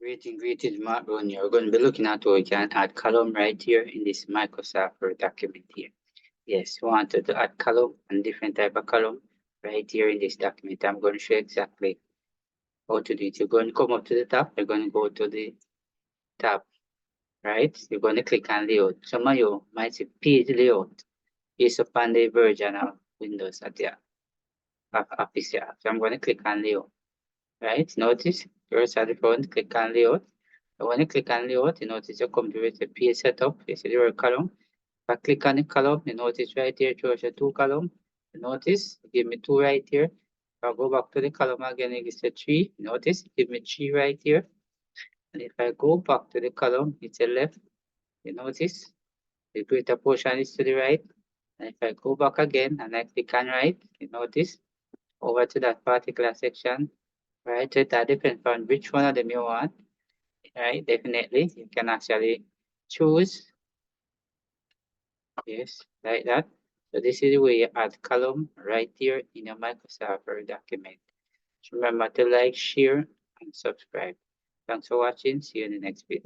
Greetings, Mark Ronnie. We're going to be looking at how we can add column right here in this Microsoft Word document here. Yes, we wanted to add column and different type of column right here in this document. I'm going to show you exactly how to do it. You're going to come up to the top. You're going to go to the tab, right? You're going to click on layout. Some of you might see page layout based upon the version of Windows at the office here. So I'm going to click on layout, right? Notice first at the front, click on layout. And when you click on layout, you notice you come to the page setup. You see the word column. If I click on the column, you notice right here, it shows you 2 columns. You notice, give me 2 right here. If I go back to the column again, it gives a 3. Notice, give me 3 right here. And if I go back to the column, it's a left. You notice, the greater portion is to the right. And if I go back again and I click on right, you notice, over to that particular section, right? So that depends on which one of them you want. Right, definitely, you can actually choose. Yes, like that. So this is the way you add column right here in your Microsoft Word document. Remember to like, share, and subscribe. Thanks for watching. See you in the next video.